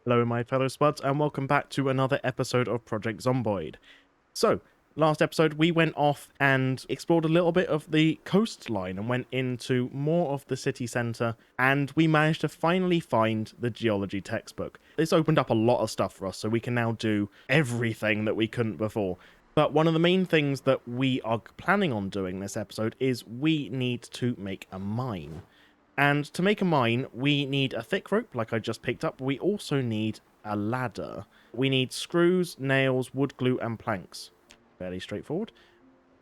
Hello my fellow spuds and welcome back to another episode of Project Zomboid. So, last episode we went off and explored a little bit of the coastline and went into more of the city centre, and we managed to finally find the geology textbook. This opened up a lot of stuff for us, so we can now do everything that we couldn't before. But one of the main things that we are planning on doing this episode is we need to make a mine. And to make a mine, we need a thick rope, like I just picked up. We also need a ladder. We need screws, nails, wood glue, and planks. Fairly straightforward.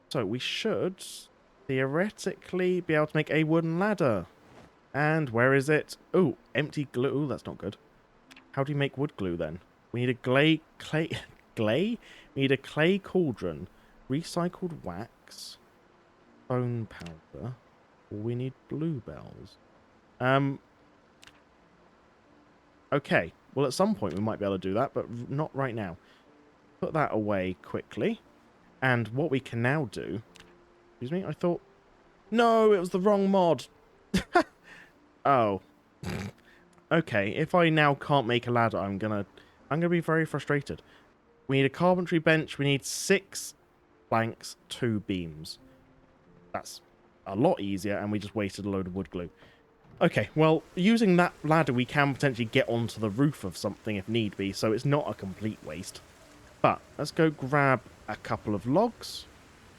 So we should theoretically be able to make a wooden ladder. And where is it? Oh, empty glue. Ooh, that's not good. How do you make wood glue then? We need a clay? We need a clay cauldron, recycled wax, bone powder. We need bluebells. Okay, well at some point we might be able to do that, but not right now. Put that away quickly. And what we can now do... Excuse me, I thought... No, it was the wrong mod! Oh. Okay, if I now can't make a ladder, I'm gonna be very frustrated. We need a carpentry bench, we need 6 planks, 2 beams. That's a lot easier, and we just wasted a load of wood glue. Okay, well, using that ladder, we can potentially get onto the roof of something if need be, so it's not a complete waste. But let's go grab a couple of logs.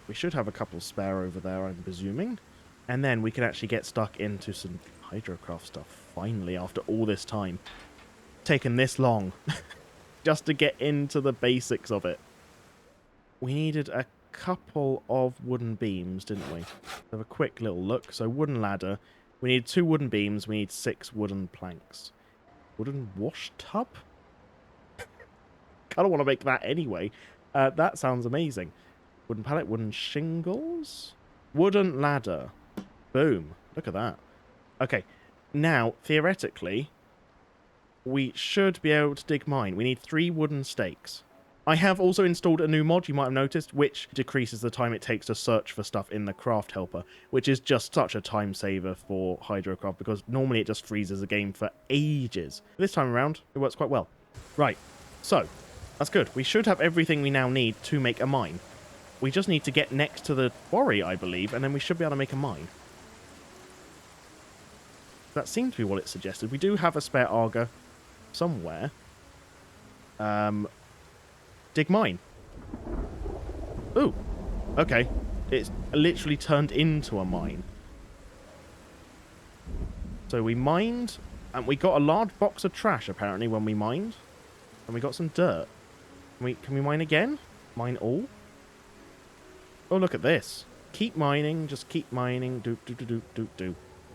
We should have a couple spare over there, I'm presuming. And then we can actually get stuck into some Hydrocraft stuff, finally, after all this time. Taken this long, just to get into the basics of it. We needed a couple of wooden beams, didn't we? Have a quick little look. So wooden ladder. We need 2 wooden beams. We need 6 wooden planks. Wooden wash tub? Kind of want to make that anyway. That sounds amazing. Wooden pallet, wooden shingles. Wooden ladder. Boom. Look at that. Okay. Now, theoretically, we should be able to dig mine. We need 3 wooden stakes. I have also installed a new mod, you might have noticed, which decreases the time it takes to search for stuff in the craft helper, which is just such a time saver for Hydrocraft, because normally it just freezes the game for ages. This time around, it works quite well. Right, so, that's good. We should have everything we now need to make a mine. We just need to get next to the quarry, I believe, and then we should be able to make a mine. That seems to be what it suggested. We do have a spare auger somewhere. Dig mine. Ooh. Okay. It's literally turned into a mine. So we mined, and we got a large box of trash, apparently, when we mined. And we got some dirt. Can we mine again? Mine all? Oh, look at this. Keep mining, just keep mining. Do.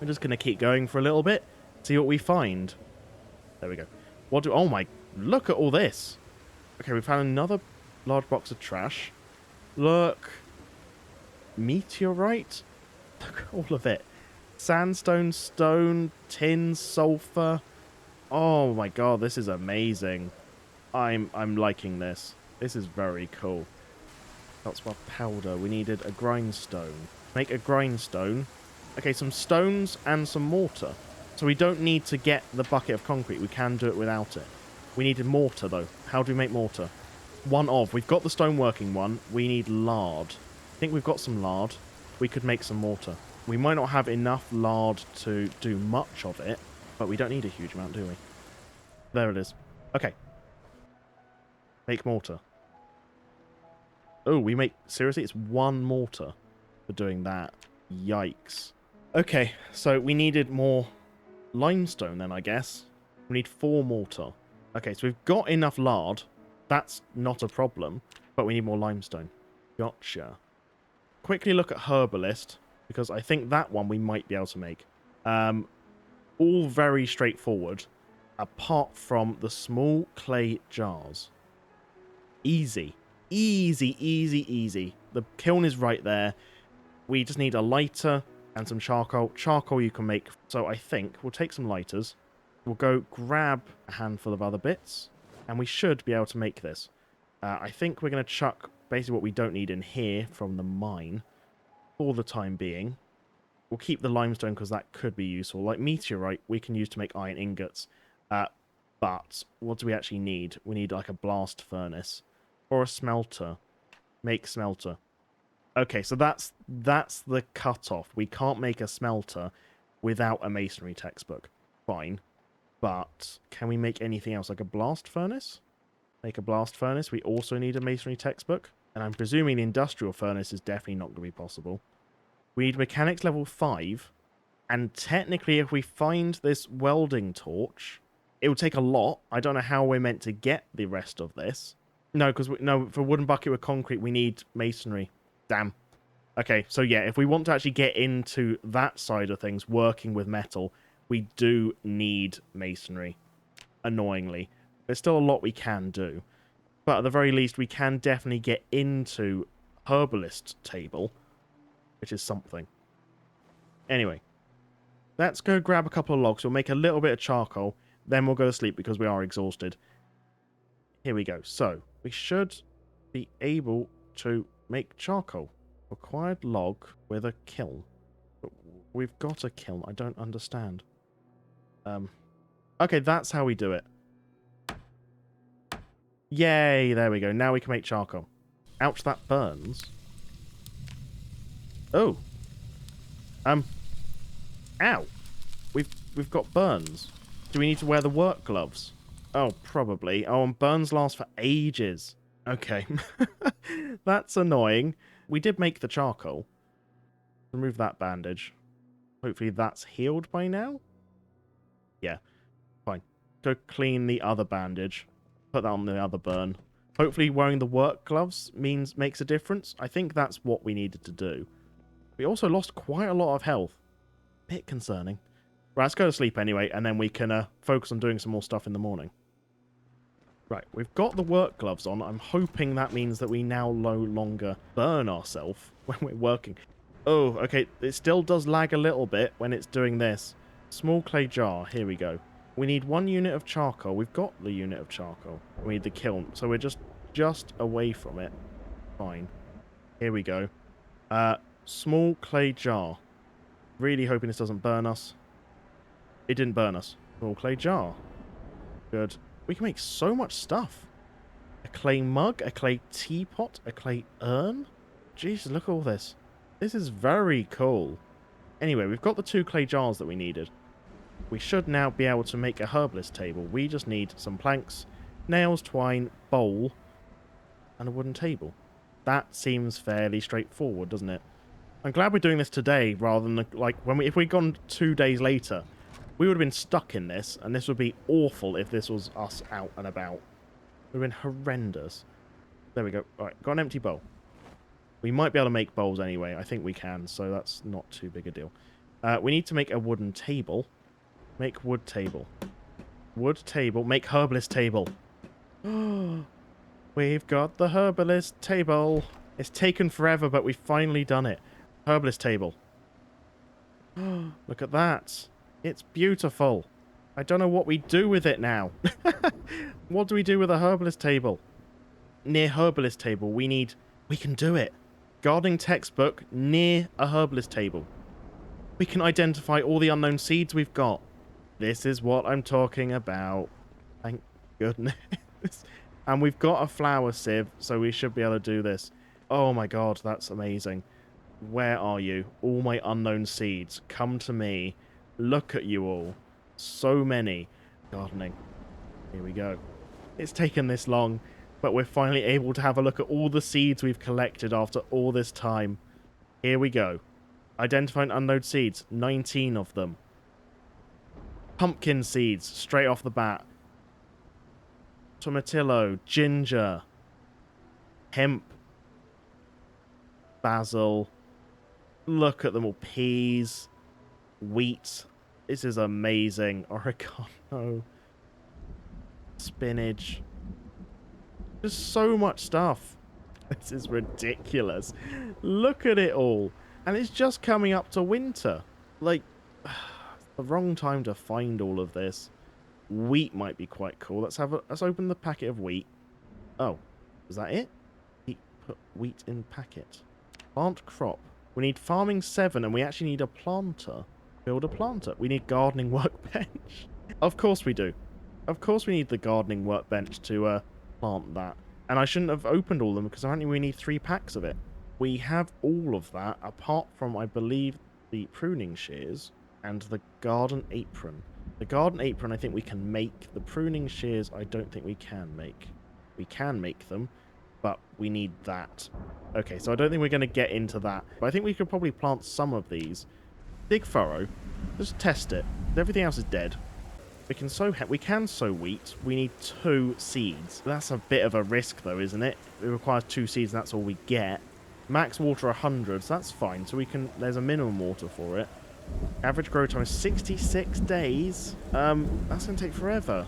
We're just going to keep going for a little bit. See what we find. There we go. Oh my, look at all this. Okay, we found another large box of trash. Look. Meteorite? Look at all of it. Sandstone, stone, tin, sulfur. Oh my god, this is amazing. I'm liking this. This is very cool. That's my powder. We needed a grindstone. Make a grindstone. Okay, some stones and some mortar. So we don't need to get the bucket of concrete. We can do it without it. We needed mortar, though. How do we make mortar? We've got the stone working one. We need lard. I think we've got some lard. We could make some mortar. We might not have enough lard to do much of it, but we don't need a huge amount, do we? There it is. Okay. Make mortar. Oh, seriously, it's 1 mortar for doing that. Yikes. Okay, so we needed more limestone then, I guess. We need 4 mortar. Okay, so we've got enough lard. That's not a problem. But we need more limestone. Gotcha. Quickly look at herbalist, because I think that one we might be able to make. All very straightforward, apart from the small clay jars. Easy. Easy, easy, easy. The kiln is right there. We just need a lighter and some charcoal. Charcoal you can make. So I think we'll take some lighters. We'll go grab a handful of other bits, and we should be able to make this. I think we're going to chuck basically what we don't need in here from the mine for the time being. We'll keep the limestone because that could be useful. Like meteorite, we can use to make iron ingots. But what do we actually need? We need like a blast furnace or a smelter. Make smelter. Okay, so that's the cutoff. We can't make a smelter without a masonry textbook. Fine. But can we make anything else? Like a blast furnace? Make a blast furnace. We also need a masonry textbook. And I'm presuming the industrial furnace is definitely not going to be possible. We need mechanics level 5. And technically, if we find this welding torch, it will take a lot. I don't know how we're meant to get the rest of this. No, because no, for wooden bucket with concrete, we need masonry. Damn. Okay, so yeah, if we want to actually get into that side of things, working with metal, we do need masonry. Annoyingly. There's still a lot we can do. But at the very least, we can definitely get into herbalist table, which is something. Anyway, let's go grab a couple of logs. We'll make a little bit of charcoal, then we'll go to sleep because we are exhausted. Here we go. So, we should be able to make charcoal. Required log with a kiln. But we've got a kiln. I don't understand. Okay, that's how we do it. Yay, there we go. Now we can make charcoal. Ouch, that burns. Oh. Ow. We've got burns. Do we need to wear the work gloves? Oh, probably. Oh, and burns last for ages. Okay. That's annoying. We did make the charcoal. Remove that bandage. Hopefully that's healed by now. Yeah. Fine. Go clean the other bandage. Put that on the other burn. Hopefully wearing the work gloves makes a difference. I think that's what we needed to do. We also lost quite a lot of health. Bit concerning. Right, let's go to sleep anyway, and then we can focus on doing some more stuff in the morning. Right, we've got the work gloves on. I'm hoping that means that we now no longer burn ourselves when we're working. Oh, okay, it still does lag a little bit when it's doing this. Small clay jar, here we go. We need 1 unit of charcoal. We've got the unit of charcoal. We need the kiln, so we're just away from it. Fine. Here we go. Small clay jar. Really hoping this doesn't burn us. It didn't burn us. Small clay jar. Good. We can make so much stuff. A clay mug, a clay teapot, a clay urn. Jeez, look at all this. This is very cool. Anyway, we've got the 2 clay jars that we needed. We should now be able to make a herbalist table. We just need some planks, nails, twine, bowl, and a wooden table. That seems fairly straightforward, doesn't it? I'm glad we're doing this today rather than, like, if we'd gone 2 days later, we would have been stuck in this, and this would be awful if this was us out and about. It would have been horrendous. There we go. Alright, got an empty bowl. We might be able to make bowls anyway. I think we can, so that's not too big a deal. We need to make a wooden table. Make wood table. Wood table. Make herbalist table. We've got the herbalist table. It's taken forever, but we've finally done it. Herbalist table. Look at that. It's beautiful. I don't know what we do with it now. What do we do with a herbalist table? Near herbalist table, we can do it. Gardening textbook near a herbalist table. We can identify all the unknown seeds we've got. This is what I'm talking about. Thank goodness. And we've got a flower sieve, so we should be able to do this. Oh my god, that's amazing. Where are you? All my unknown seeds. Come to me. Look at you all. So many. Gardening. Here we go. It's taken this long, but we're finally able to have a look at all the seeds we've collected after all this time. Here we go. Identifying unknown seeds. 19 of them. Pumpkin seeds, straight off the bat. Tomatillo, ginger, hemp, basil. Look at them all. Peas, wheat. This is amazing. Oregano, spinach. Just so much stuff. This is ridiculous. Look at it all. And it's just coming up to winter. Like, the wrong time to find all of this. Wheat might be quite cool. Let's open the packet of wheat. Oh, is that it? Put wheat in packet. Plant crop. We need farming 7, and we actually need a planter. Build a planter. We need gardening workbench. Of course we do. Of course we need the gardening workbench to plant that. And I shouldn't have opened all of them because apparently we need 3 packs of it. We have all of that apart from, I believe, the pruning shears and the garden apron. The garden apron I think we can make. The pruning shears I don't think we can make. We can make them, but we need that. Okay, so I don't think we're going to get into that. But I think we could probably plant some of these. Dig furrow. Just test it. Everything else is dead. We can sow wheat. We need 2 seeds. That's a bit of a risk though, isn't it? It requires 2 seeds and that's all we get. Max water 100, so that's fine. So we can, there's a minimum water for it. Average grow time is 66 days. That's going to take forever.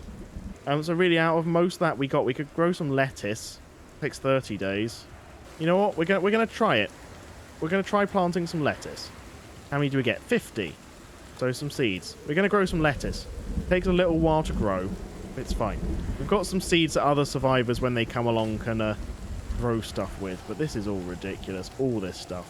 So really out of most that we could grow some lettuce. It takes 30 days. You know what? We're gonna try it. We're going to try planting some lettuce. How many do we get? 50. So some seeds. We're going to grow some lettuce. It takes a little while to grow. It's fine. We've got some seeds that other survivors, when they come along, can grow stuff with. But this is all ridiculous. All this stuff.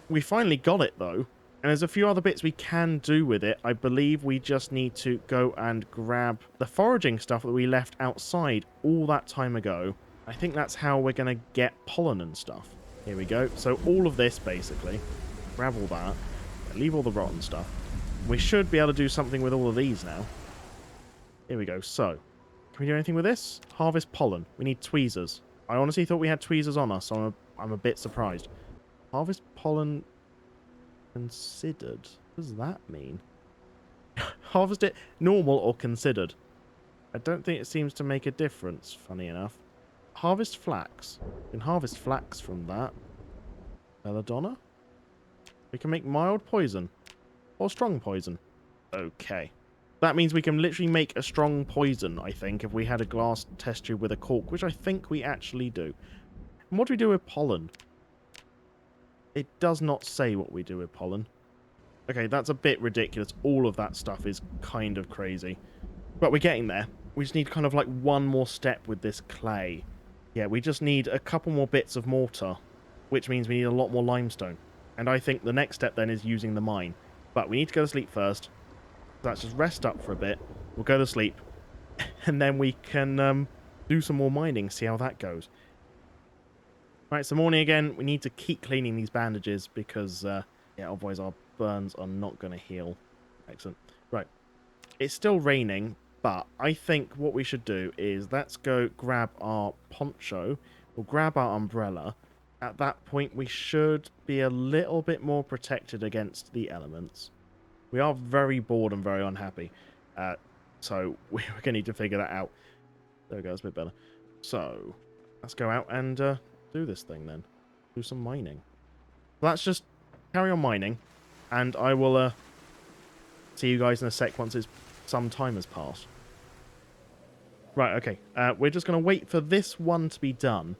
We finally got it, though. And there's a few other bits we can do with it. I believe we just need to go and grab the foraging stuff that we left outside all that time ago. I think that's how we're going to get pollen and stuff. Here we go. So all of this, basically. Grab all that. Leave all the rotten stuff. We should be able to do something with all of these now. Here we go. So, can we do anything with this? Harvest pollen. We need tweezers. I honestly thought we had tweezers on us, so I'm a bit surprised. Harvest pollen considered. What does that mean? Harvest it normal or considered? I don't think it seems to make a difference, funny enough. Harvest flax. We can harvest flax from that. Belladonna? We can make mild poison. Or strong poison. Okay. That means we can literally make a strong poison, I think, if we had a glass test tube with a cork, which I think we actually do. And what do we do with pollen? It does not say what we do with pollen. Okay, that's a bit ridiculous. All of that stuff is kind of crazy. But we're getting there. We just need kind of like one more step with this clay. Yeah, we just need a couple more bits of mortar, which means we need a lot more limestone. And I think the next step then is using the mine. But we need to go to sleep first. So let's just rest up for a bit. We'll go to sleep. And then we can do some more mining, see how that goes. Right, so morning again. We need to keep cleaning these bandages because, yeah, otherwise our burns are not going to heal. Excellent. Right. It's still raining, but I think what we should do is let's go grab our poncho. We'll grab our umbrella. At that point, we should be a little bit more protected against the elements. We are very bored and very unhappy. So we're going to need to figure that out. There we go, that's a bit better. So, let's go out and do this thing then. Do some mining. Let's just carry on mining. And I will see you guys in a sec once some time has passed. Right, okay. We're just going to wait for this one to be done.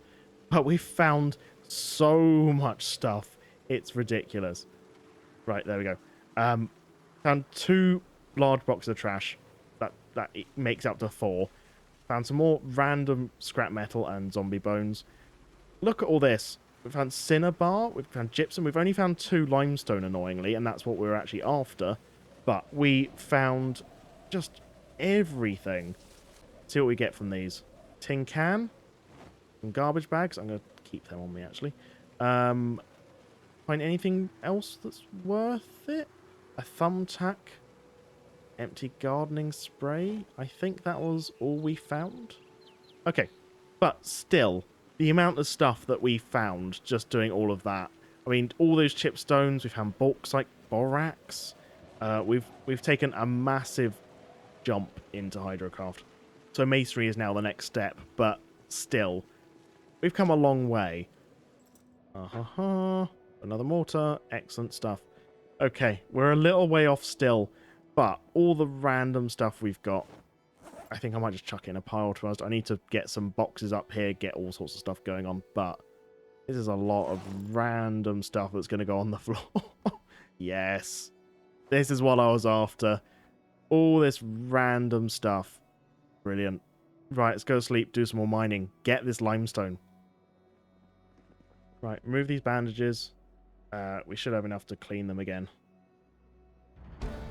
But we've found so much stuff. It's ridiculous. Right, there we go. Found 2 large boxes of trash. That it makes up to 4. Found some more random scrap metal and zombie bones. Look at all this. We've found cinnabar. We've found gypsum. We've only found 2 limestone, annoyingly, and that's what we were actually after. But we found just everything. See what we get from these. Tin can. Some garbage bags. I'm going to keep them on me, actually. Find anything else that's worth it? A thumbtack. Empty gardening spray. I think that was all we found. Okay. But still, the amount of stuff that we found just doing all of that. I mean, all those chipstones. We found bauxite, borax. We've taken a massive jump into Hydrocraft. So masonry is now the next step. But still, we've come a long way. Another mortar. Excellent stuff. Okay, we're a little way off still, but all the random stuff we've got, I think I might just chuck it in a pile to us. I need to get some boxes up here, get all sorts of stuff going on, but this is a lot of random stuff that's going to go on the floor. Yes, this is what I was after. All this random stuff. Brilliant. Right, let's go to sleep, do some more mining, get this limestone. Right, remove these bandages. We should have enough to clean them again.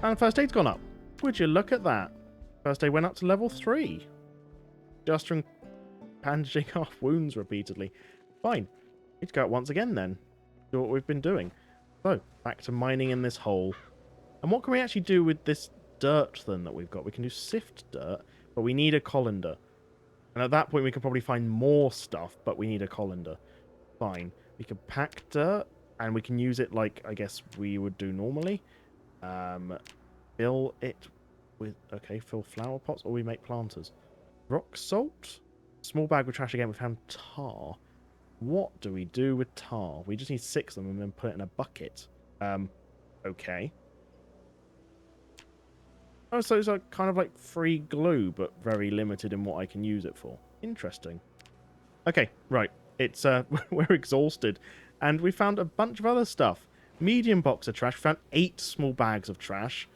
And first aid's gone up. Would you look at that? First aid went up to level 3. Just from bandaging off wounds repeatedly. Fine. Need to go out once again then. Do what we've been doing. So, back to mining in this hole. And what can we actually do with this dirt then that we've got? We can do sift dirt, but we need a colander. And at that point we can probably find more stuff, but we need a colander. Fine. We can pack dirt, and we can use it like, I guess, we would do normally. Fill it with... Okay, fill flower pots, or we make planters. Rock salt? Small bag of trash again. We found tar. What do we do with tar? We just need 6 of them and then put it in a bucket. Okay. Oh, so it's like kind of like free glue, but very limited in what I can use it for. Interesting. Okay, right. It's we're exhausted, and we found a bunch of other stuff. Medium box of trash. We found 8 small bags of trash.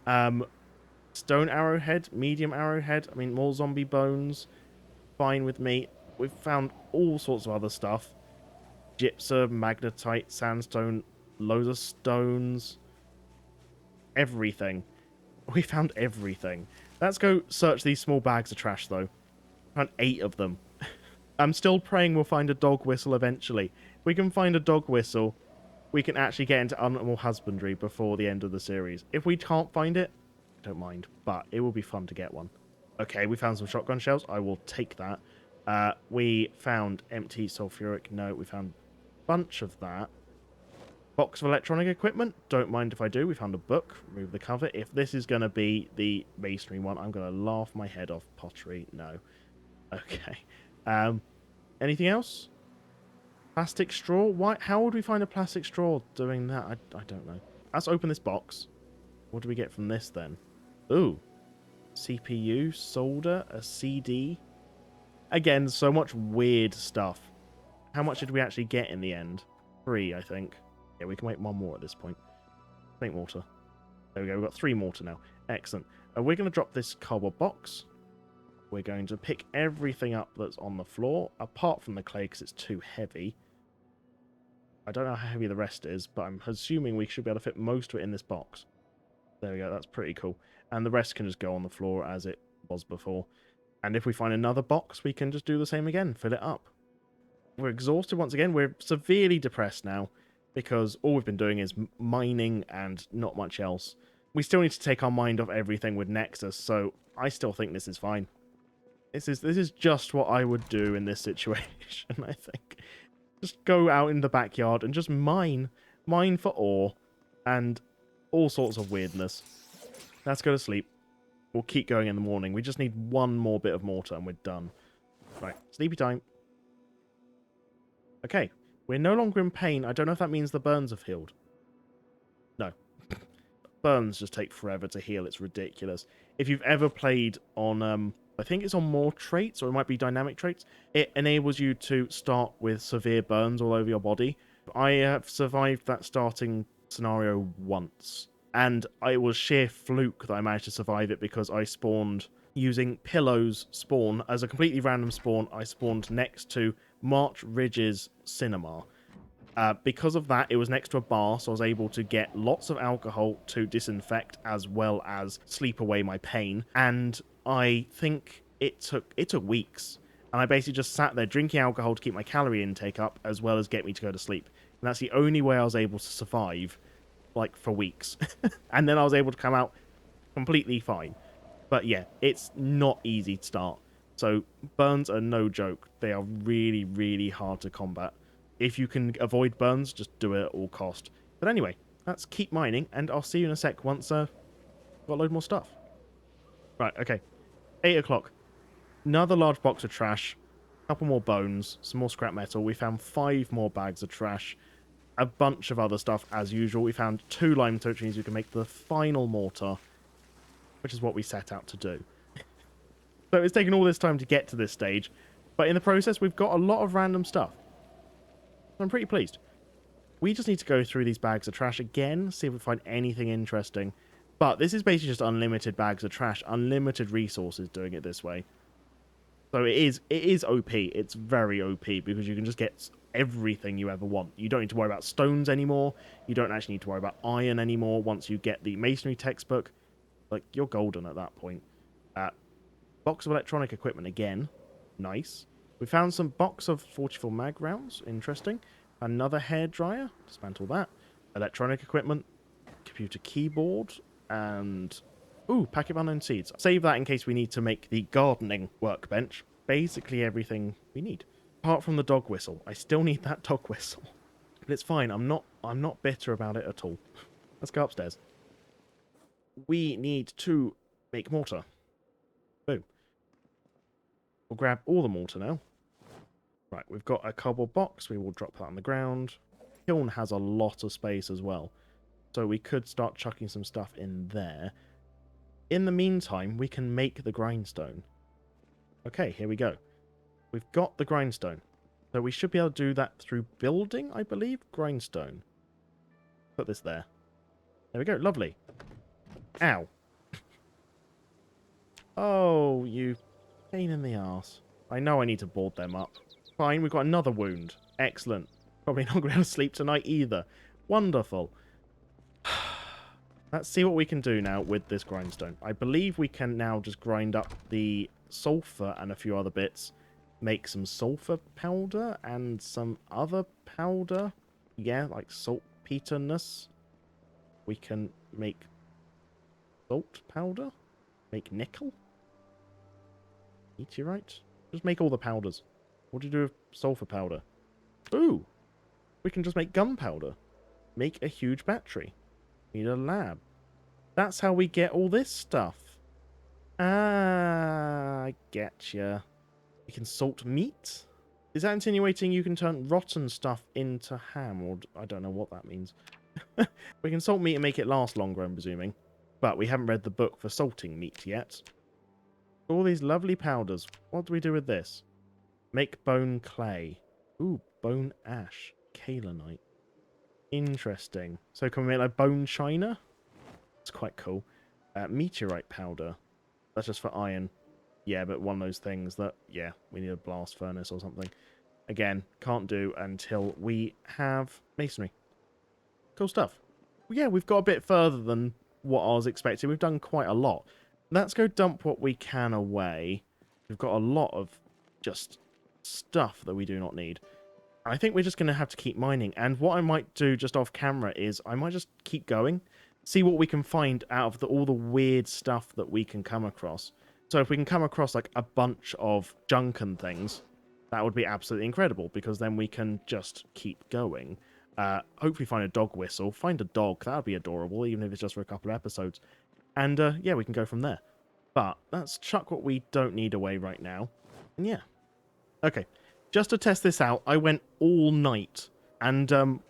Stone arrowhead, medium arrowhead. I mean, more zombie bones. Fine with me. We've found all sorts of other stuff. Gypsum, magnetite, sandstone, loads of stones. Everything. We found everything. Let's go search these small bags of trash, though. Found 8 of them. I'm still praying we'll find a dog whistle eventually. If we can find a dog whistle, we can actually get into animal husbandry before the end of the series. If we can't find it, I don't mind, but it will be fun to get one. Okay, we found some shotgun shells. I will take that. We found empty sulfuric. No, we found a bunch of that. Box of electronic equipment. Don't mind if I do. We found a book. Remove the cover. If this is going to be the masonry one, I'm going to laugh my head off. Pottery. No. Okay. Anything else? Plastic straw? Why? How would we find a plastic straw doing that? I don't know. Let's open this box. What do we get from this then? Ooh. CPU, solder, a CD. Again, so much weird stuff. How much did we actually get in the end? 3, I think. Yeah, we can make 1 more at this point. Make mortar. There we go. We've got 3 mortar now. Excellent. We're going to drop this cardboard box. We're going to pick everything up that's on the floor, apart from the clay because it's too heavy. I don't know how heavy the rest is, but I'm assuming we should be able to fit most of it in this box. There we go. That's pretty cool. And the rest can just go on the floor as it was before. And if we find another box, we can just do the same again. Fill it up. We're exhausted once again. We're severely depressed now because all we've been doing is mining and not much else. We still need to take our mind off everything with Nexus, so I still think this is fine. This is just what I would do in this situation, I think. Just go out in the backyard and just mine. Mine for ore and all sorts of weirdness. Let's go to sleep. We'll keep going in the morning. We just need 1 more bit of mortar and we're done. Right, sleepy time. Okay, we're no longer in pain. I don't know if that means the burns have healed. No. Burns just take forever to heal. It's ridiculous. If you've ever played on... I think it's on more traits, or it might be dynamic traits. It enables you to start with severe burns all over your body. I have survived that starting scenario once, and it was sheer fluke that I managed to survive it because I spawned using Pillow's spawn as a completely random spawn. I spawned next to March Ridge's cinema. Because of that, it was next to a bar, so I was able to get lots of alcohol to disinfect as well as sleep away my pain. And I think it took weeks. And I basically just sat there drinking alcohol to keep my calorie intake up as well as get me to go to sleep. And that's the only way I was able to survive, like, for weeks. And then I was able to come out completely fine. But yeah, it's not easy to start. So burns are no joke. They are really, really hard to combat. If you can avoid burns, just do it at all cost. But anyway, let's keep mining, and I'll see you in a sec once I've got a load more stuff. Right, okay. 8 o'clock. Another large box of trash. A couple more bones. Some more scrap metal. We found 5 more bags of trash. A bunch of other stuff, as usual. We found 2 lime trees. We can make the final mortar, which is what we set out to do. So it's taken all this time to get to this stage, but in the process, we've got a lot of random stuff. I'm pretty pleased. We just need to go through these bags of trash again, see if we find anything interesting. But this is basically just unlimited bags of trash, unlimited resources doing it this way. So it is OP. It's very OP because you can just get everything you ever want. You don't need to worry about stones anymore. You don't actually need to worry about iron anymore once you get the masonry textbook. Like, you're golden at that point. Box of electronic equipment again. Nice. We found some box of 44 mag rounds. Interesting. Another hairdryer. Dismantle that. Electronic equipment. Computer keyboard. And... ooh, packet of unknown seeds. Save that in case we need to make the gardening workbench. Basically everything we need. Apart from the dog whistle. I still need that dog whistle. But it's fine. I'm not bitter about it at all. Let's go upstairs. We need to make mortar. Boom. We'll grab all the mortar now. Right, we've got a cardboard box. We will drop that on the ground. Kiln has a lot of space as well. So we could start chucking some stuff in there. In the meantime, we can make the grindstone. Okay, here we go. We've got the grindstone. So we should be able to do that through building, I believe. Grindstone. Put this there. There we go, lovely. Ow. Oh, you pain in the arse. I know I need to board them up. Fine, we've got another wound. Excellent. Probably not going to be able to sleep tonight either. Wonderful. Let's see what we can do now with this grindstone. I believe we can now just grind up the sulfur and a few other bits. Make some sulfur powder and some other powder. Yeah, like saltpeter-ness. We can make salt powder. Make nickel. Meteorite. Just make all the powders. What do you do with sulfur powder? Ooh! We can just make gunpowder. Make a huge battery. Need a lab. That's how we get all this stuff. Ah, I getcha. We can salt meat? Is that insinuating you can turn rotten stuff into ham? Or I don't know what that means. We can salt meat and make it last longer, I'm presuming. But we haven't read the book for salting meat yet. All these lovely powders. What do we do with this? Make bone clay. Ooh, bone ash. Kaolinite. Interesting. So can we make like bone china? It's quite cool. Meteorite powder. That's just for iron. Yeah, but one of those things that, yeah, we need a blast furnace or something. Again, can't do until we have masonry. Cool stuff. Yeah, we've got a bit further than what I was expecting. We've done quite a lot. Let's go dump what we can away. We've got a lot of just stuff that we do not need. I think we're just going to have to keep mining. And what I might do just off camera is I might just keep going. See what we can find out of all the weird stuff that we can come across. So if we can come across like a bunch of junk and things, that would be absolutely incredible. Because then we can just keep going. Hopefully find a dog whistle. Find a dog. That would be adorable. Even if it's just for a couple of episodes. And yeah, we can go from there. But let's chuck what we don't need away right now. And yeah. Okay. Just to test this out, I went all night. And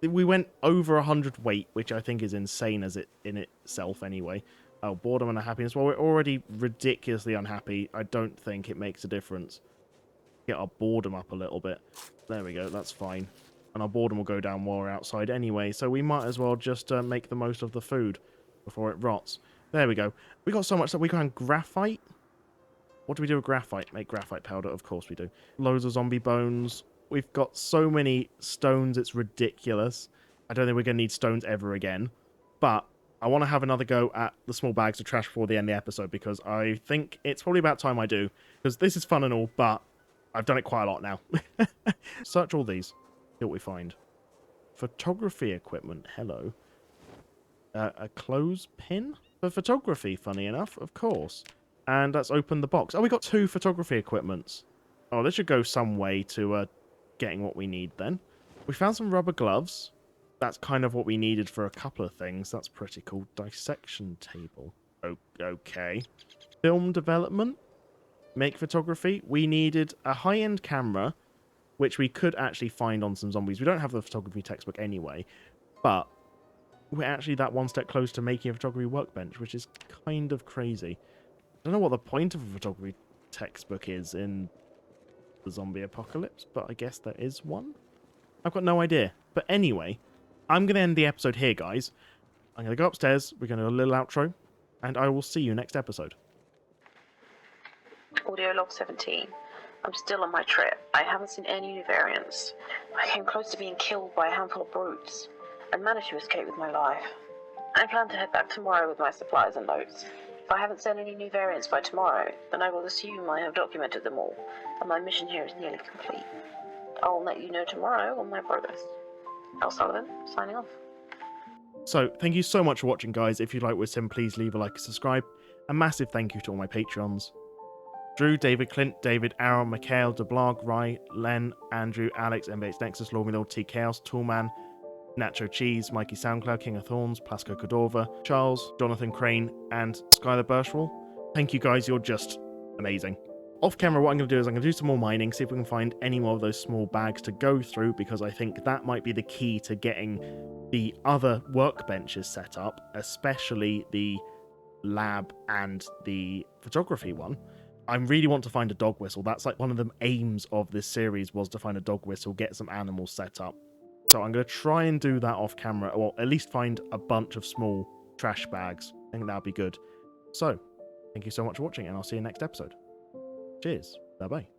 we went over 100 weight, which I think is insane as it in itself anyway. Oh, boredom and unhappiness. Well, we're already ridiculously unhappy. I don't think it makes a difference. Get our boredom up a little bit. There we go. That's fine. And our boredom will go down while we're outside anyway. So we might as well just make the most of the food before it rots. There we go. We got so much that we can have graphite. What do we do with graphite? Make graphite powder. Of course we do. Loads of zombie bones. We've got so many stones, it's ridiculous. I don't think we're going to need stones ever again. But I want to have another go at the small bags of trash before the end of the episode, because I think it's probably about time I do. Because this is fun and all, but I've done it quite a lot now. Search all these. See what we find. Photography equipment. Hello. A clothespin? For photography, funny enough, of course. And let's open the box. Oh, we got 2 photography equipments. Oh, this should go some way to getting what we need then. We found some rubber gloves. That's kind of what we needed for a couple of things. That's pretty cool. Dissection table. Okay. Film development. Make photography. We needed a high-end camera, which we could actually find on some zombies. We don't have the photography textbook anyway, but we're actually that one step close to making a photography workbench, which is kind of crazy. I don't know what the point of a photography textbook is in the zombie apocalypse, but I guess there is one. I've got no idea. But anyway, I'm going to end the episode here, guys. I'm going to go upstairs, we're going to do a little outro, and I will see you next episode. Audio log 17. I'm still on my trip. I haven't seen any new variants. I came close to being killed by a handful of brutes, and managed to escape with my life. I plan to head back tomorrow with my supplies and notes. I haven't seen any new variants by tomorrow, then I will assume I have documented them all, and my mission here is nearly complete. I'll let you know tomorrow on my progress. Elle Sullivan, signing off. So, thank you so much for watching, guys. If you like what Sim, please leave a like and subscribe. A massive thank you to all my Patreons. Drew, David, Clint, David, Aaron, Mikhail, DeBlarg, Rye, Len, Andrew, Alex, MBH Nexus, Lord T Chaos, Toolman, Nacho Cheese, Mikey SoundCloud, King of Thorns, Plasco Cordova, Charles, Jonathan Crane, and Skylar Birchwell. Thank you, guys. You're just amazing. Off camera, what I'm going to do is I'm going to do some more mining, see if we can find any more of those small bags to go through, because I think that might be the key to getting the other workbenches set up, especially the lab and the photography one. I really want to find a dog whistle. That's like one of the aims of this series, was to find a dog whistle, get some animals set up. So I'm going to try and do that off camera, or at least find a bunch of small trash bags. I think that would be good. So, thank you so much for watching, and I'll see you next episode. Cheers. Bye-bye.